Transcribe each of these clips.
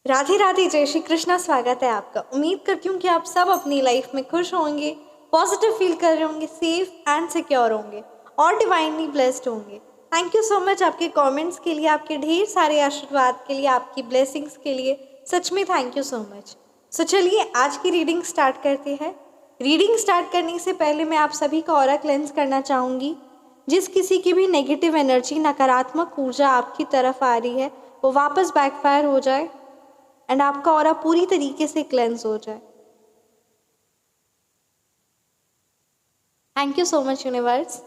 राधे राधे, जय श्री कृष्णा। स्वागत है आपका। उम्मीद करती हूँ कि आप सब अपनी लाइफ में खुश होंगे, पॉजिटिव फील कर रहे होंगे, सेफ एंड सिक्योर होंगे और डिवाइनली ब्लेस्ड होंगे। थैंक यू सो मच आपके कमेंट्स के लिए, आपके ढेर सारे आशीर्वाद के लिए, आपकी ब्लेसिंग्स के लिए। सच में थैंक यू सो मच। सो चलिए आज की रीडिंग स्टार्ट करते हैं। रीडिंग स्टार्ट करने से पहले मैं आप सभी का ऑरा क्लेंस करना चाहूँगी। जिस किसी की भी नेगेटिव एनर्जी, नकारात्मक ऊर्जा आपकी तरफ आ रही है, वो वापस बैकफायर हो जाए एंड आपका ऑरा पूरी तरीके से क्लेंस हो जाए। Thank you so much universe.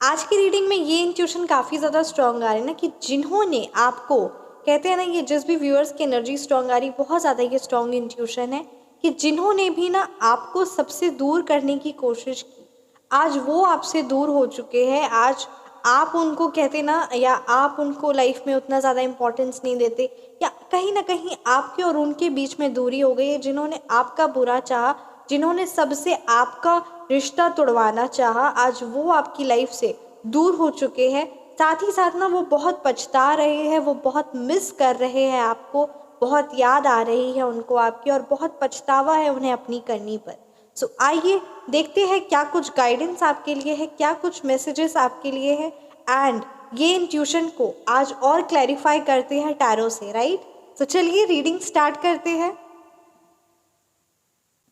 आज की रीडिंग में ये इंट्यूशन काफ़ी ज़्यादा स्ट्रॉन्ग आ रही है ना, कि जिन्होंने आपको, कहते हैं ना, ये जिस भी व्यूअर्स की एनर्जी स्ट्रॉन्ग आ रही, बहुत ज़्यादा ये स्ट्रॉन्ग इंट्यूशन है कि जिन्होंने भी ना आपको सबसे दूर करने की कोशिश की, आज वो आपसे दूर हो चुके हैं। आज आप उनको, कहते ना, या आप उनको लाइफ में उतना ज़्यादा इम्पोर्टेंस नहीं देते, या कहीं ना कहीं आपके और उनके बीच में दूरी हो गई है। जिन्होंने आपका बुरा चाहा, जिन्होंने सबसे आपका रिश्ता तोड़वाना चाहा, आज वो आपकी लाइफ से दूर हो चुके हैं। साथ ही साथ ना वो बहुत पछता रहे हैं, वो बहुत मिस कर रहे हैं आपको, बहुत याद आ रही है उनको आपकी, और बहुत पछतावा है उन्हें अपनी करनी पर। सो आइए देखते हैं क्या कुछ गाइडेंस आपके लिए है, क्या कुछ मैसेजेस आपके लिए है, एंड ये इंट्यूशन को आज और क्लैरिफाई करते हैं टैरो से, राइट। तो चलिए रीडिंग स्टार्ट करते हैं।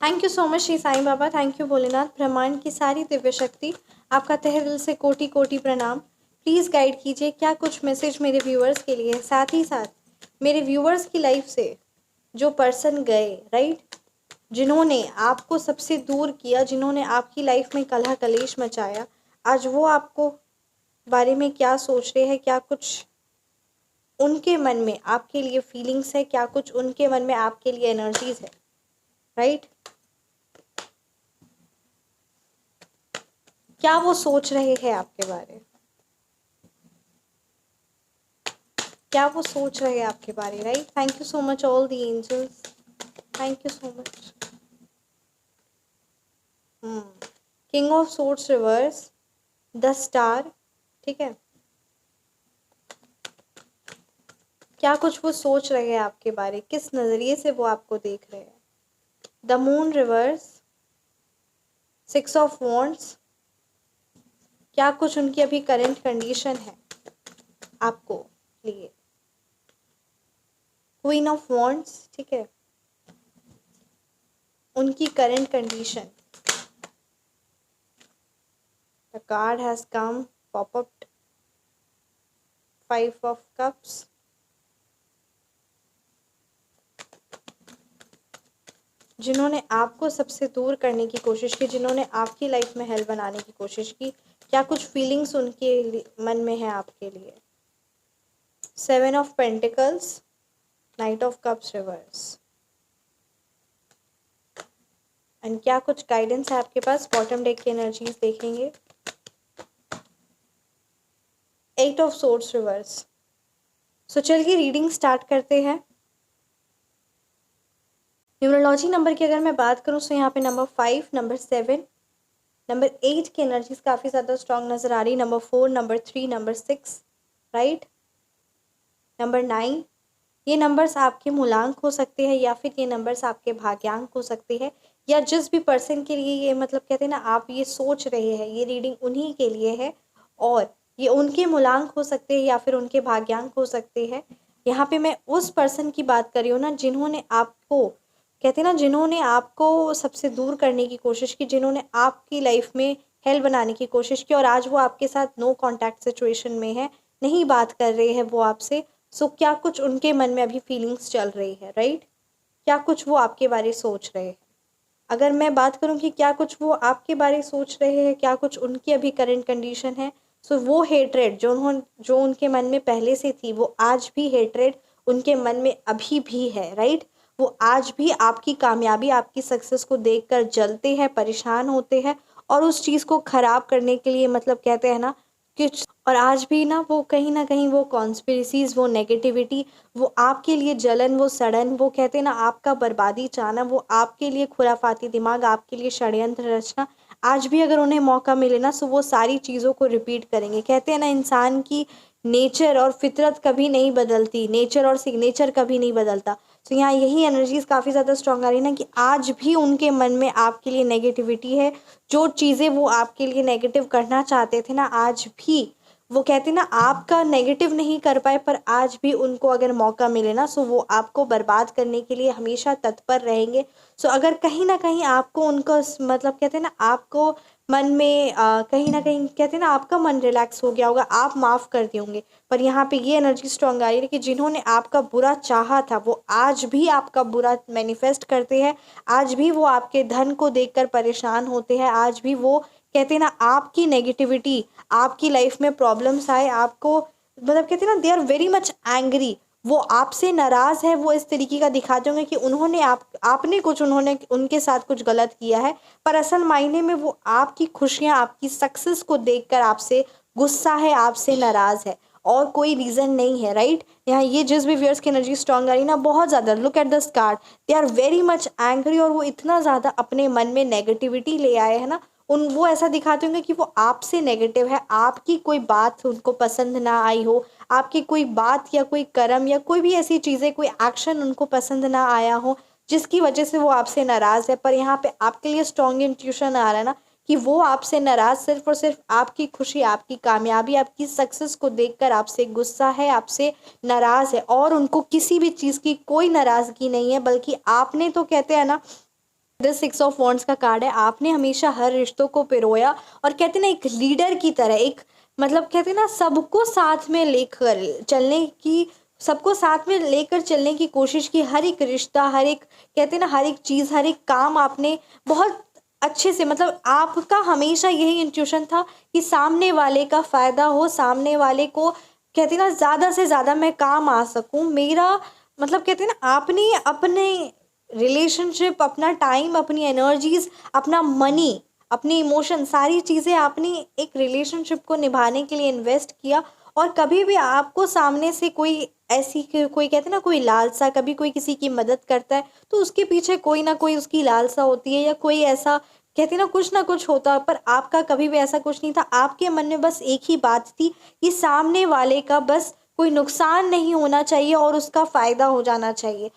Thank you so much Shri Sai Baba, thank you Bholenath, ब्रह्मांड की सारी दिव्य शक्ति, आपका तहे दिल से कोटि कोटि प्रणाम। प्लीज़ गाइड कीजिए क्या कुछ मैसेज मेरे व्यूअर्स के लिए, साथ ही साथ मेरे व्यूअर्स की लाइफ से जो पर्सन गए, राइट, जिन्होंने आपको सबसे दूर किया, जिन्होंने आपकी लाइफ में कलह कलेश मचाया, आज वो आपको बारे में क्या सोच रहे हैं, क्या कुछ उनके मन में आपके लिए फीलिंग्स है, क्या कुछ उनके मन में आपके लिए एनर्जीज है, राइट। क्या वो सोच रहे हैं आपके बारे, क्या वो सोच रहे हैं आपके बारे, right. Thank you so much all the angels, thank you so much. King of swords reverse, the star, ठीक है। क्या कुछ वो सोच रहे हैं आपके बारे, किस नज़रिए से वो आपको देख रहे हैं। The moon reverse, six of wands, क्या कुछ उनकी अभी करंट कंडीशन है आपको लिए। क्वीन ऑफ वॉन्ड्स, ठीक है, उनकी current condition. The card has come, pop up, five of cups, जिन्होंने आपको सबसे दूर करने की कोशिश की, जिन्होंने आपकी लाइफ में हेल बनाने की कोशिश की, क्या कुछ फीलिंग्स उनके मन में है आपके लिए। Seven of pentacles, knight of cups reverse, and क्या कुछ गाइडेंस है आपके पास। बॉटम डेक की एनर्जीज देखेंगे। Eight of swords reverse. So चलिए रीडिंग स्टार्ट करते हैं। न्यूमरोलॉजी नंबर की अगर मैं बात करूं तो यहाँ पे नंबर 5, नंबर 7, नंबर 8 की एनर्जीज काफ़ी ज़्यादा स्ट्रॉन्ग नज़र आ रही। Number 4, number 3, number 6, right, number 9। ये नंबर्स आपके मूलांक हो सकते हैं, या फिर ये नंबर्स आपके भाग्यांक हो सकते हैं, या जिस भी पर्सन के लिए ये, मतलब कहते हैं ना, आप ये सोच रहे हैं, ये रीडिंग उन्हीं के लिए है, और ये उनके मूलांक हो सकते हैं या फिर उनके भाग्यांक हो सकते हैं। यहाँ पे मैं उस पर्सन की बात कर रही हूँ ना, जिन्होंने आपको, कहते हैं ना, जिन्होंने आपको सबसे दूर करने की कोशिश की, जिन्होंने आपकी लाइफ में हेल बनाने की कोशिश की, और आज वो आपके साथ नो कॉन्टैक्ट सिचुएशन में है, नहीं बात कर रहे हैं वो आपसे। सो क्या कुछ उनके मन में अभी फीलिंग्स चल रही है, राइट, क्या कुछ वो आपके बारे सोच रहे हैं। अगर मैं बात करूं कि क्या कुछ वो आपके बारे सोच रहे हैं, क्या कुछ उनकी अभी करंट कंडीशन है, सो वो हेट्रेड जो उनके मन में पहले से थी, वो आज भी हेट्रेड उनके मन में अभी भी है, राइट। वो आज भी आपकी कामयाबी, आपकी सक्सेस को देखकर जलते हैं, परेशान होते हैं, और उस चीज़ को ख़राब करने के लिए, मतलब कहते हैं ना, कुछ, और आज भी ना कहीं वो कॉन्स्पिरेसीज, वो नेगेटिविटी, वो आपके लिए जलन, वो सड़न, वो कहते हैं ना, आपका बर्बादी चाहना, वो आपके लिए खुराफाती दिमाग, आपके लिए षड्यंत्र रचना, आज भी अगर उन्हें मौका मिले ना तो वो सारी चीज़ों को रिपीट करेंगे। कहते हैं ना, इंसान की नेचर और फितरत कभी नहीं बदलती, नेचर और सिग्नेचर कभी नहीं बदलता। तो यहाँ यही एनर्जीज काफ़ी ज़्यादा स्ट्रांग आ रही है ना कि आज भी उनके मन में आपके लिए नेगेटिविटी है। जो चीज़ें वो आपके लिए नेगेटिव करना चाहते थे ना, आज भी वो कहते ना आपका नेगेटिव नहीं कर पाए, पर आज भी उनको अगर मौका मिले ना सो वो आपको बर्बाद करने के लिए हमेशा तत्पर रहेंगे। सो अगर कहीं ना कहीं आपको उनको मतलब कहते हैं ना आपको मन में कहीं ना कहीं कहते हैं ना आपका मन रिलैक्स हो गया होगा, आप माफ़ कर दिए होंगे। पर यहाँ पे ये एनर्जी स्ट्रांग आ रही है कि जिन्होंने आपका बुरा चाहा था वो आज भी आपका बुरा मैनिफेस्ट करते हैं। आज भी वो आपके धन को देखकर परेशान होते हैं। आज भी वो कहते हैं ना आपकी नेगेटिविटी, आपकी लाइफ में प्रॉब्लम्स आए आपको, मतलब कहते हैं ना they are very much angry, वो आपसे नाराज़ है। वो इस तरीके का दिखाते होंगे कि उन्होंने आपने कुछ उन्होंने उनके साथ कुछ गलत किया है, पर असल मायने में वो आपकी खुशियाँ, आपकी सक्सेस को देखकर आपसे गुस्सा है, आपसे नाराज़ है, और कोई रीज़न नहीं है। राइट, यहाँ ये जिस भी व्यूअर्स की एनर्जी स्ट्रांग आ रही ना, बहुत ज़्यादा look at the start, they are very much angry, और वो इतना ज़्यादा अपने मन में नेगेटिविटी ले आए हैं ना, वो ऐसा दिखाते होंगे कि वो आपसे नेगेटिव है, आपकी कोई बात उनको पसंद ना आई हो, आपकी कोई बात या कोई कर्म या कोई भी ऐसी चीज़ें, कोई एक्शन उनको पसंद ना आया हो जिसकी वजह से वो आपसे नाराज़ है। पर यहाँ पे आपके लिए स्ट्रॉन्ग इंट्यूशन आ रहा है ना कि वो आपसे नाराज़ सिर्फ और सिर्फ आपकी खुशी, आपकी कामयाबी, आपकी सक्सेस को देखकर आपसे गुस्सा है, आपसे नाराज़ है, और उनको किसी भी चीज़ की कोई नाराज़गी नहीं है, बल्कि आपने तो कहते हैं ना, दिस 6 ऑफ वॉन्ड्स का कार्ड है, आपने हमेशा हर रिश्तों को पिरोया, और कहते हैं ना एक लीडर की तरह, एक मतलब कहते हैं ना सबको साथ में लेकर चलने की, सबको साथ में लेकर चलने की कोशिश की। हर एक रिश्ता, हर एक कहते हैं ना हर एक चीज़, हर एक काम आपने बहुत अच्छे से, मतलब आपका हमेशा यही इंट्यूशन था कि सामने वाले का फ़ायदा हो, सामने वाले को कहते हैं ना ज़्यादा से ज़्यादा मैं काम आ सकूं, मेरा मतलब कहते हैं ना आपने अपने रिलेशनशिप, अपना टाइम, अपनी एनर्जीज, अपना मनी, अपनी इमोशन, सारी चीज़ें आपने एक रिलेशनशिप को निभाने के लिए इन्वेस्ट किया। और कभी भी आपको सामने से कोई ऐसी कोई कहते हैं ना कोई लालसा, कभी कोई किसी की मदद करता है तो उसके पीछे कोई ना कोई उसकी लालसा होती है, या कोई ऐसा कहते हैं ना कुछ होता है। पर आपका कभी भी ऐसा कुछ नहीं था, आपके मन में बस एक ही बात थी कि सामने वाले का बस कोई नुकसान नहीं होना चाहिए और उसका फ़ायदा हो जाना चाहिए।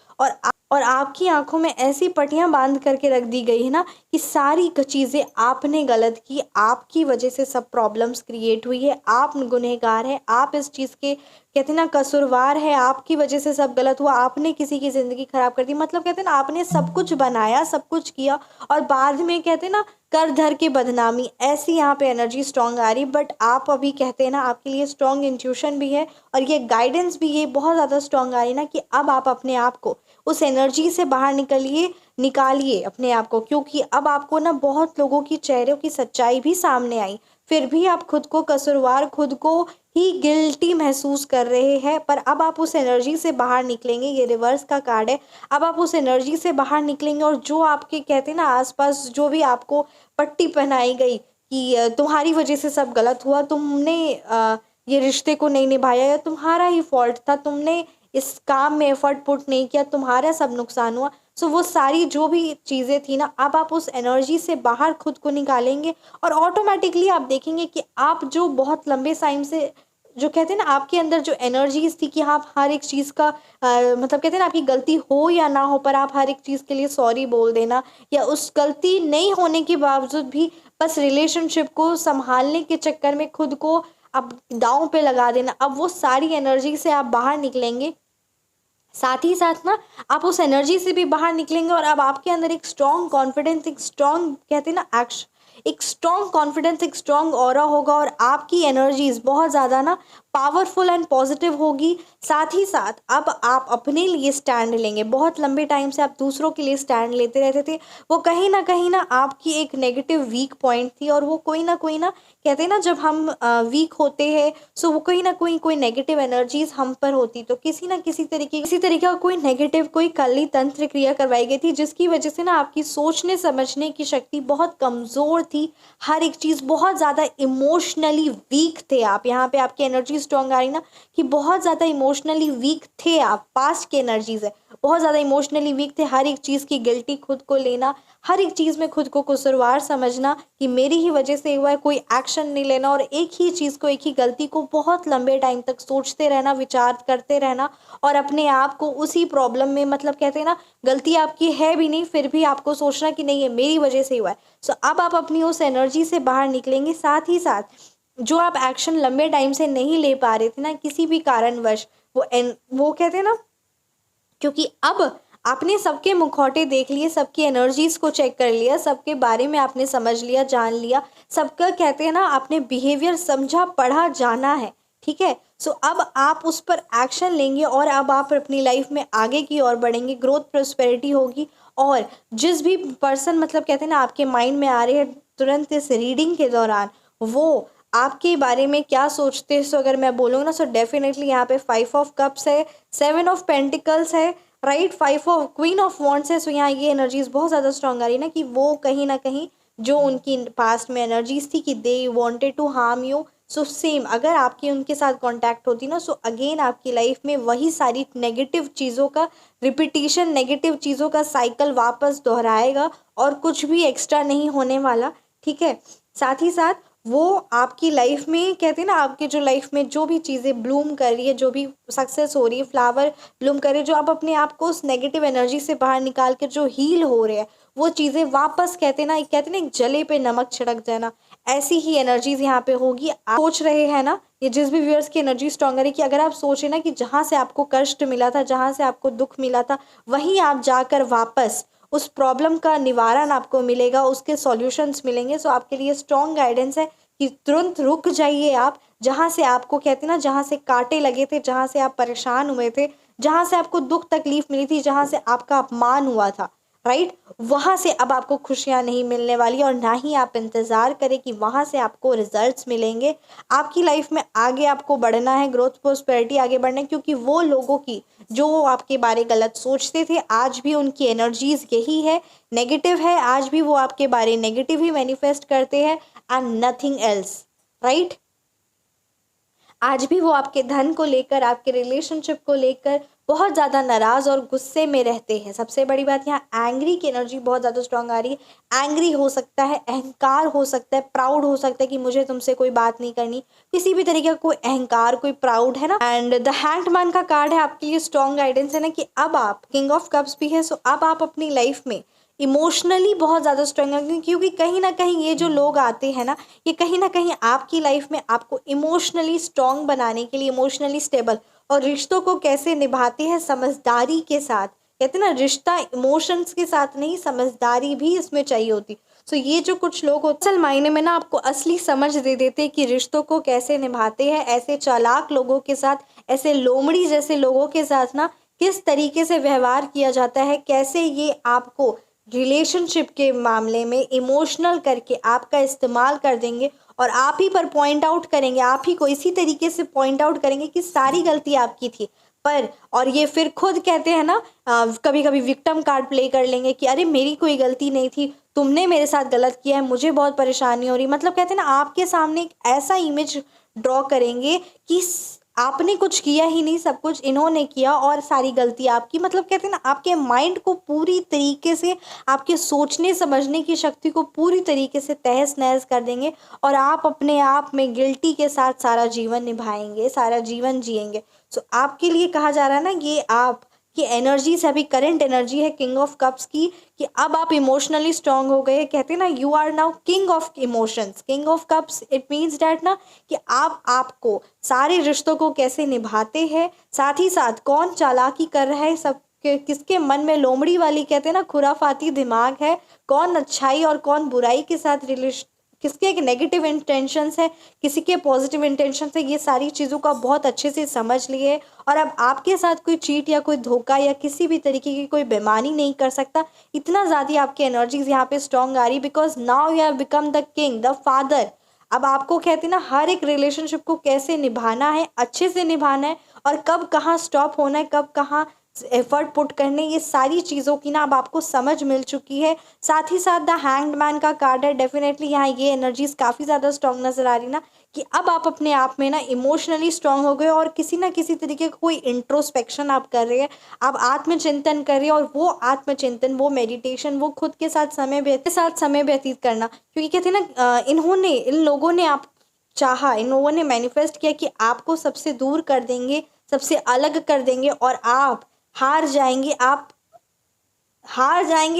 और आपकी आंखों में ऐसी पट्टियां बांध करके रख दी गई है ना कि सारी चीज़ें आपने गलत की, आपकी वजह से सब प्रॉब्लम्स क्रिएट हुई है, आप गुनहगार हैं, आप इस चीज़ के कहते हैं ना कसूरवार है, आपकी वजह से सब गलत हुआ, आपने किसी की ज़िंदगी ख़राब कर दी। मतलब कहते हैं ना आपने सब कुछ बनाया, सब कुछ किया, और बाद में कहते हैं ना कर धर के बदनामी, ऐसी यहाँ पे एनर्जी स्ट्रांग आ रही। बट आप अभी कहते हैं ना आपके लिए स्ट्रांग इंट्यूशन भी है, और ये गाइडेंस भी ये बहुत ज़्यादा स्ट्रांग आ रही ना कि अब आप अपने आप को उस एनर्जी से बाहर निकालिए अपने आप को, क्योंकि अब आपको ना बहुत लोगों की चेहरों की सच्चाई भी सामने आई, फिर भी आप खुद को कसूरवार, खुद को ही गिल्टी महसूस कर रहे हैं। पर अब आप उस एनर्जी से बाहर निकलेंगे, ये रिवर्स का कार्ड है, अब आप उस एनर्जी से बाहर निकलेंगे, और जो आपके कहते हैं ना आसपास जो भी आपको पट्टी पहनाई गई कि तुम्हारी वजह से सब गलत हुआ, तुमने ये रिश्ते को नहीं निभाया, या तुम्हारा ही फॉल्ट था, तुमने इस काम में एफर्ट पुट नहीं किया, तुम्हारा सब नुकसान हुआ। सो वो सारी जो भी चीज़ें थी ना, अब आप उस एनर्जी से बाहर खुद को निकालेंगे, और ऑटोमेटिकली आप देखेंगे कि आप जो बहुत लंबे टाइम से जो कहते हैं ना आपके अंदर जो एनर्जीज थी कि आप हर एक चीज़ का मतलब कहते हैं ना आपकी गलती हो या ना हो, पर आप हर एक चीज़ के लिए सॉरी बोल देना, या उस गलती नहीं होने के बावजूद भी बस रिलेशनशिप को संभालने के चक्कर में खुद को अब दांव पे लगा देना, अब वो सारी एनर्जी से आप बाहर निकलेंगे। साथ ही साथ ना आप उस एनर्जी से भी बाहर निकलेंगे, और अब आपके अंदर एक स्ट्रॉन्ग कॉन्फिडेंस, एक स्ट्रॉन्ग कहते हैं ना एक्शन, एक स्ट्रॉन्ग कॉन्फिडेंस, एक स्ट्रॉन्ग ऑरा होगा, और आपकी एनर्जीज बहुत ज़्यादा ना पावरफुल एंड पॉजिटिव होगी। साथ ही साथ अब आप अपने लिए स्टैंड लेंगे। बहुत लंबे टाइम से आप दूसरों के लिए स्टैंड लेते रहते थे, वो कहीं ना आपकी एक नेगेटिव वीक पॉइंट थी, और वो कोई ना कहते हैं ना जब हम वीक होते हैं सो वो कहीं ना कोई नेगेटिव एनर्जीज हम पर होती, तो किसी ना किसी तरीके का कोई नेगेटिव, कोई कली तंत्र क्रिया करवाई गई थी, जिसकी वजह से ना आपकी सोचने समझने की शक्ति बहुत कमज़ोर थी। हर एक चीज़ बहुत ज़्यादा इमोशनली वीक थे आप। यहाँ पे आपकी एनर्जी स्ट्रॉन्ग आ रही ना कि बहुत ज़्यादा इमोशनली वीक थे आप, पास्ट की एनर्जीज है बहुत ज़्यादा इमोशनली वीक थे, हर एक चीज़ की गिल्टी खुद को लेना, हर एक चीज़ में खुद को कसूरवार समझना कि मेरी ही वजह से हुआ है, कोई एक्शन नहीं लेना और एक ही चीज़ को, एक ही गलती को बहुत लंबे टाइम तक सोचते रहना, विचार करते रहना और अपने आप को उसी प्रॉब्लम में, मतलब कहते हैं ना, गलती आपकी है भी नहीं फिर भी आपको सोचना कि नहीं ये मेरी वजह से हुआ है। सो अब आप अपनी उस एनर्जी से बाहर निकलेंगे। साथ ही साथ जो आप एक्शन लंबे टाइम से नहीं ले पा रहे थे ना, किसी भी कारणवश, वो कहते हैं ना, क्योंकि अब आपने सबके मुखौटे देख लिए, सबकी एनर्जीज को चेक कर लिया, सबके बारे में आपने समझ लिया, जान लिया, सबका कहते हैं ना आपने बिहेवियर समझा, पढ़ा, जाना है, ठीक है। सो अब आप उस पर एक्शन लेंगे और अब आप अपनी लाइफ में आगे की ओर बढ़ेंगे, ग्रोथ प्रोस्पेरिटी होगी। और जिस भी पर्सन, मतलब कहते हैं ना, आपके माइंड में आ रहे हैं तुरंत इस रीडिंग के दौरान, वो आपके बारे में क्या सोचते हैं, सो अगर मैं बोलूँ ना, सो डेफिनेटली यहाँ पे 5 ऑफ कप्स है, 7 ऑफ पेंटिकल्स है, right, 5 of queen of wands है। सो यहाँ ये एनर्जीज बहुत ज़्यादा स्ट्रांग आ रही है ना कि वो कहीं ना कहीं जो उनकी पास्ट में एनर्जीज थी कि they wanted to harm you, so same अगर आपकी उनके साथ कांटेक्ट होती ना, सो अगेन आपकी लाइफ में वही सारी नेगेटिव चीज़ों का रिपीटिशन, नेगेटिव चीज़ों का साइकिल वापस दोहराएगा और कुछ भी एक्स्ट्रा नहीं होने वाला, ठीक है। साथ ही साथ वो आपकी लाइफ में, कहते हैं ना, आपके जो लाइफ में जो भी चीज़ें ब्लूम कर रही है, जो भी सक्सेस हो रही है, फ्लावर ब्लूम कर रही है, जो आप अपने आप को उस नेगेटिव एनर्जी से बाहर निकाल के जो हील हो रहे हैं, वो चीज़ें वापस, कहते हैं ना, एक जले पे नमक छिड़क जाना, ऐसी ही एनर्जीज यहाँ पे होगी। आप सोच रहे हैं ना, ये जिस भी व्यूअर्स की एनर्जी स्ट्रॉन्गर है, कि अगर आप सोचें ना कि जहाँ से आपको कष्ट मिला था, जहाँ से आपको दुख मिला था, वहीं आप जाकर वापस उस प्रॉब्लम का निवारण आपको मिलेगा, उसके सॉल्यूशंस मिलेंगे। सो आपके लिए स्ट्रॉन्ग गाइडेंस है कि तुरंत रुक जाइए आप, जहाँ से आपको, कहते हैं ना, जहाँ से कांटे लगे थे, जहाँ से आप परेशान हुए थे, जहाँ से आपको दुख तकलीफ मिली थी, जहाँ से आपका अपमान हुआ था, राइट, वहाँ से अब आपको खुशियाँ नहीं मिलने वाली और ना ही आप इंतज़ार करें कि वहाँ से आपको रिजल्ट्स मिलेंगे। आपकी लाइफ में आगे आपको बढ़ना है, ग्रोथ प्रोस्पेरिटी आगे बढ़ना है, क्योंकि वो लोगों की जो आपके बारे गलत सोचते थे, आज भी उनकी एनर्जीज यही है, नेगेटिव है, आज भी वो आपके बारे नेगेटिव ही मैनिफेस्ट करते हैं एंड नथिंग एल्स, राइट। आज भी वो आपके धन को लेकर, आपके रिलेशनशिप को लेकर बहुत ज़्यादा नाराज़ और गुस्से में रहते हैं। सबसे बड़ी बात, यहाँ एंग्री की एनर्जी बहुत ज़्यादा स्ट्रांग आ रही है। एंग्री हो सकता है, अहंकार हो सकता है, प्राउड हो सकता है कि मुझे तुमसे कोई बात नहीं करनी, किसी भी तरीके का कोई अहंकार, कोई प्राउड है ना। एंड द हैंग्ड मैन का कार्ड है आपके लिए स्ट्रॉन्ग गाइडेंस है ना कि अब आप, किंग ऑफ कप्स भी है, सो अब आप अपनी लाइफ में इमोशनली बहुत ज़्यादा स्ट्रांग है, क्योंकि कहीं ना कहीं ये जो लोग आते हैं ना, ये कहीं ना कहीं आपकी लाइफ में आपको इमोशनली स्ट्रांग बनाने के लिए, इमोशनली स्टेबल, और रिश्तों को कैसे निभाते हैं समझदारी के साथ। कहते हैं ना, रिश्ता इमोशंस के साथ नहीं, समझदारी भी इसमें चाहिए होती। सो ये जो कुछ लोग होते हैं, असल मायने में ना आपको असली समझ दे देते हैं कि रिश्तों को कैसे निभाते हैं। ऐसे चालाक लोगों के साथ, ऐसे लोमड़ी जैसे लोगों के साथ ना किस तरीके से व्यवहार किया जाता है, कैसे ये आपको रिलेशनशिप के मामले में इमोशनल करके आपका इस्तेमाल कर देंगे और आप ही पर पॉइंट आउट करेंगे, आप ही को इसी तरीके से पॉइंट आउट करेंगे कि सारी गलती आपकी थी। पर और ये फिर खुद कहते हैं ना, कभी कभी विक्टिम कार्ड प्ले कर लेंगे कि अरे मेरी कोई गलती नहीं थी, तुमने मेरे साथ गलत किया है, मुझे बहुत परेशानी हो रही। मतलब कहते हैं ना, आपके सामने एक ऐसा इमेज ड्रॉ करेंगे कि आपने कुछ किया ही नहीं, सब कुछ इन्होंने किया और सारी गलती आपकी। मतलब कहते हैं ना, आपके माइंड को पूरी तरीके से, आपके सोचने समझने की शक्ति को पूरी तरीके से तहस नहस कर देंगे और आप अपने आप में गिल्टी के साथ सारा जीवन निभाएंगे, सारा जीवन जिएंगे। सो आपके लिए कहा जा रहा है ना, ये आप की एनर्जी से अभी करंट एनर्जी है किंग ऑफ कप्स की, कि अब आप इमोशनली स्ट्रांग हो गए। कहते हैं ना, you are now king of emotions. King of cups it means that ना कि आप आपको सारे रिश्तों को कैसे निभाते हैं, साथ ही साथ कौन चालाकी कर रहा है, सब किसके मन में लोमड़ी वाली, कहते हैं ना, खुराफाती दिमाग है, कौन अच्छाई और कौन बुराई के साथ किसके एक नेगेटिव इंटेंशंस है, किसी के पॉजिटिव इंटेंशंस है, ये सारी चीज़ों का बहुत अच्छे से समझ लिए। और अब आपके साथ कोई चीट या कोई धोखा या किसी भी तरीके की कोई बेईमानी नहीं कर सकता। इतना ज़्यादा आपकी एनर्जीज यहाँ पे स्ट्रॉन्ग आ रही, because now you have become the king, the father. अब आपको, कहते हैं ना, हर एक रिलेशनशिप को कैसे निभाना है, अच्छे से निभाना है, और कब कहाँ स्टॉप होना है, कब कहाँ एफर्ट पुट करने, ये सारी चीज़ों की ना अब आपको समझ मिल चुकी है। साथ ही साथ द हैंग्ड मैन का कार्ड है, डेफिनेटली यहाँ ये एनर्जीज काफ़ी ज़्यादा स्ट्रॉन्ग नज़र आ रही ना कि अब आप अपने आप में ना इमोशनली स्ट्रांग हो गए और किसी ना किसी तरीके का कोई इंट्रोस्पेक्शन आप कर रहे हैं, आप आत्मचिंतन कर रहे हैं। और वो आत्मचिंतन, वो मेडिटेशन, वो खुद के साथ समय व्यतीत करना, क्योंकि कहते हैं ना इन लोगों ने आप चाहा, इन लोगों ने मैनिफेस्ट किया कि आपको सबसे दूर कर देंगे, सबसे अलग कर देंगे और आप हार जाएंगे,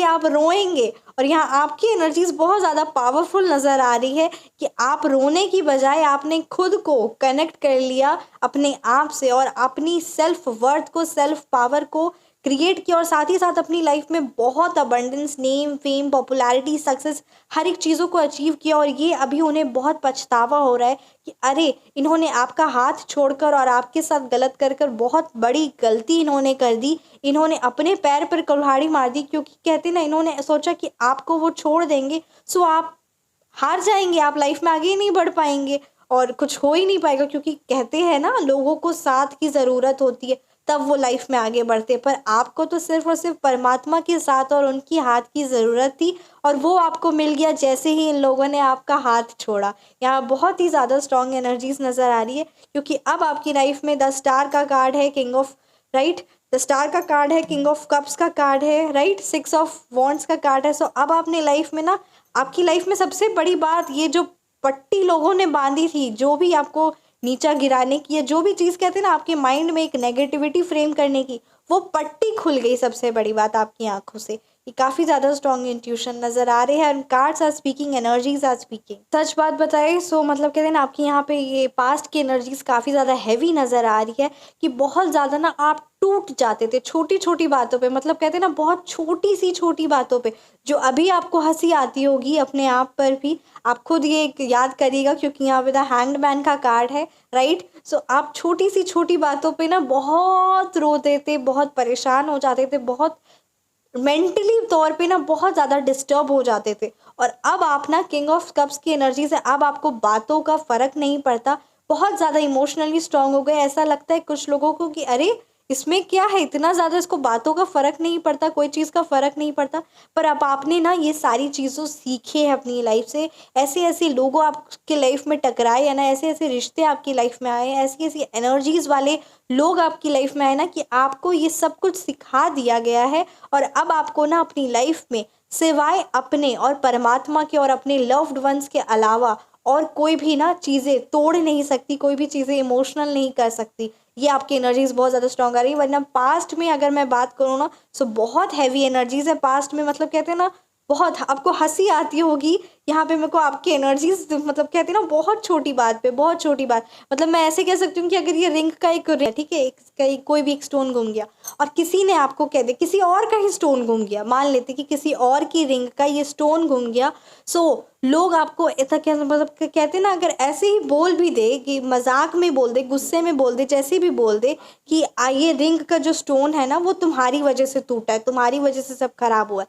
आप रोएंगे। और यहाँ आपकी एनर्जीज बहुत ज़्यादा पावरफुल नज़र आ रही है कि आप रोने की बजाय आपने खुद को कनेक्ट कर लिया अपने आप से और अपनी सेल्फ वर्थ को, सेल्फ पावर को क्रिएट किया और साथ ही साथ अपनी लाइफ में बहुत abundance, name, fame, popularity, success, हर एक चीज़ों को अचीव किया। और ये अभी उन्हें बहुत पछतावा हो रहा है कि अरे इन्होंने आपका हाथ छोड़कर और आपके साथ गलत कर कर बहुत बड़ी गलती इन्होंने कर दी। इन्होंने अपने पैर पर कुल्हाड़ी मार दी, क्योंकि कहते ना इन्होंने सोचा कि आपको वो छोड़ देंगे, सो आप हार जाएंगे, आप लाइफ में आगे ही नहीं बढ़ पाएंगे और कुछ हो ही नहीं पाएगा। क्योंकि कहते हैं ना, लोगों को साथ की ज़रूरत होती है तब वो लाइफ में आगे बढ़ते, पर आपको तो सिर्फ और सिर्फ परमात्मा के साथ और उनकी हाथ की ज़रूरत थी और वो आपको मिल गया जैसे ही इन लोगों ने आपका हाथ छोड़ा। यहाँ बहुत ही ज़्यादा स्ट्रॉन्ग एनर्जीज नज़र आ रही है, क्योंकि अब आपकी लाइफ में 10 स्टार का कार्ड है, किंग ऑफ राइट, 10 स्टार का कार्ड है, किंग ऑफ कप्स का कार्ड है, राइट, 6 ऑफ वॉन्ड्स का कार्ड है। सो अब आपने लाइफ में ना, आपकी लाइफ में सबसे बड़ी बात, ये जो पट्टी लोगों ने बांधी थी, जो भी आपको नीचा गिराने की, या जो भी चीज़ कहते हैं ना आपके माइंड में एक नेगेटिविटी फ्रेम करने की, वो पट्टी खुल गई। सबसे बड़ी बात आपकी आंखों से, ये काफ़ी ज़्यादा स्ट्रॉन्ग इंट्यूशन नज़र आ रहे हैं and cards are speaking, energies are speaking. सच बात बताए सो मतलब कहते हैं ना, आपकी यहाँ पे ये पास्ट की एनर्जीज काफ़ी ज़्यादा हैवी नज़र आ रही है कि बहुत ज़्यादा ना आप टूट जाते थे छोटी छोटी बातों पे। मतलब कहते हैं ना, बहुत छोटी बातों पे, जो अभी आपको हंसी आती होगी अपने आप पर भी, आप खुद ये याद करिएगा, क्योंकि यहाँ पे द हैंग्ड मैन का कार्ड है, राइट। सो आप छोटी बातों पे ना बहुत रोते थे, बहुत परेशान हो जाते थे, बहुत मेंटली तौर पे ना बहुत ज़्यादा डिस्टर्ब हो जाते थे। और अब आप ना किंग ऑफ कप्स की एनर्जी से अब आपको बातों का फ़र्क नहीं पड़ता, बहुत ज़्यादा इमोशनली स्ट्रांग हो गए। ऐसा लगता है कुछ लोगों को कि अरे इसमें क्या है, इतना ज़्यादा इसको बातों का फ़र्क नहीं पड़ता, कोई चीज़ का फ़र्क नहीं पड़ता। पर अब आपने ना ये सारी चीज़ों सीखे हैं अपनी लाइफ से, ऐसे ऐसे लोगों आपके लाइफ में टकराए है ना, ऐसे ऐसे रिश्ते आपकी लाइफ में आए, ऐसी ऐसी एनर्जीज़ वाले लोग आपकी लाइफ में आए ना, कि आपको ये सब कुछ सिखा दिया गया है। और अब आपको ना अपनी लाइफ में सिवाय अपने और परमात्मा के और अपने लव्ड वंस के अलावा और कोई भी ना चीज़ें तोड़ नहीं सकती, कोई भी चीज़ें इमोशनल नहीं कर सकती। ये आपकी एनर्जीज बहुत ज़्यादा स्ट्रॉन्ग आ रही है। वरना पास्ट में अगर मैं बात करूँ ना, सो बहुत हैवी एनर्जीज है पास्ट में। मतलब कहते हैं ना, बहुत आपको हंसी आती होगी यहाँ पे मेरे को आपकी एनर्जीज, मतलब कहते हैं ना, बहुत छोटी बात पे, बहुत छोटी बात। मतलब मैं ऐसे कह सकती हूँ कि अगर ये रिंग का एक, ठीक है, कोई भी एक स्टोन घूम गया और किसी ने आपको कह दे किसी और का ही स्टोन घूम गया, मान लेते कि किसी और की रिंग का ये स्टोन घूम गया, सो लोग आपको ऐसा क्या, मतलब कहते हैं ना, अगर ऐसे ही बोल भी दे कि मजाक में बोल दे, गुस्से में बोल दे, जैसे भी बोल दे कि ये रिंग का जो स्टोन है ना वो तुम्हारी वजह से टूटा है, तुम्हारी वजह से सब खराब हुआ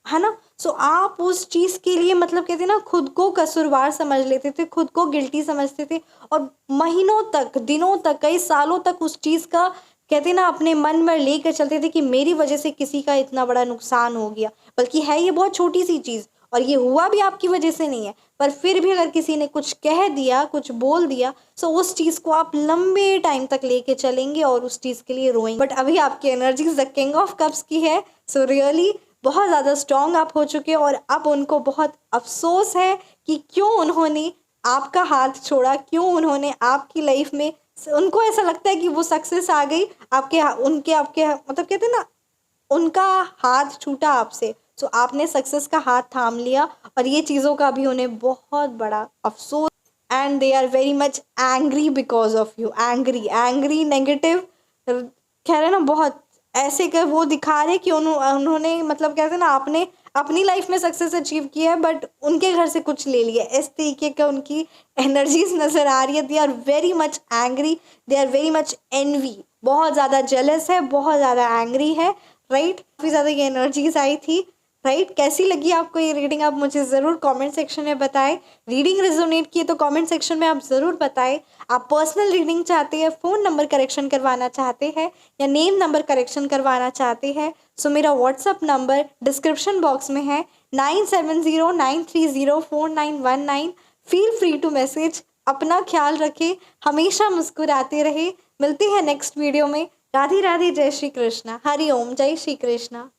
है ना। सो आप उस चीज़ के लिए, मतलब कहते हैं ना, खुद को कसूरवार समझ लेते थे, खुद को गिल्टी समझते थे और महीनों तक, दिनों तक, कई सालों तक उस चीज़ का कहते हैं ना अपने मन में लेकर चलते थे कि मेरी वजह से किसी का इतना बड़ा नुकसान हो गया। बल्कि है ये बहुत छोटी सी चीज़ और ये हुआ भी आपकी वजह से नहीं है, पर फिर भी अगर किसी ने कुछ कह दिया, कुछ बोल दिया, सो उस चीज़ को आप लंबे टाइम तक लेके चलेंगे और उस चीज़ के लिए रोएंगे। बट अभी आपकी energies the king of cups की है, सो रियली बहुत ज़्यादा स्ट्रॉन्ग आप हो चुके हैं और अब उनको बहुत अफसोस है कि क्यों उन्होंने आपका हाथ छोड़ा, क्यों उन्होंने आपकी लाइफ में, उनको ऐसा लगता है कि वो सक्सेस आ गई आपके, उनके आपके मतलब कहते हैं ना, उनका हाथ छूटा आपसे, सो आपने सक्सेस का हाथ थाम लिया और ये चीज़ों का भी उन्हें बहुत बड़ा अफसोस। And they are very much angry because of you, angry negative, कह रहे ना, बहुत ऐसे कर वो दिखा रहे कि उन्होंने मतलब कहते हैं ना, आपने अपनी लाइफ में सक्सेस अचीव किया है बट उनके घर से कुछ ले लिया, इस तरीके का उनकी एनर्जीज नज़र आ रही है। They are very much angry, they are very much envy, बहुत ज़्यादा जेलस है, बहुत ज़्यादा एंग्री है, राइट। काफ़ी ज़्यादा ये एनर्जीज आई थी, राइट। कैसी लगी आपको ये रीडिंग, आप मुझे ज़रूर कमेंट सेक्शन में बताएं। रीडिंग रेजोनेट की तो कमेंट सेक्शन में आप ज़रूर बताएं। आप पर्सनल रीडिंग चाहते हैं, फ़ोन नंबर करेक्शन करवाना चाहते हैं या नेम नंबर करेक्शन करवाना चाहते हैं, सो मेरा व्हाट्सअप नंबर डिस्क्रिप्शन बॉक्स में है 9709304919। फील फ्री टू मैसेज अपना ख्याल रखें, हमेशा मुस्कुराते रहे। मिलते हैं नेक्स्ट वीडियो में। राधे राधे, जय श्री कृष्णा, हरि ओम, जय श्री कृष्णा।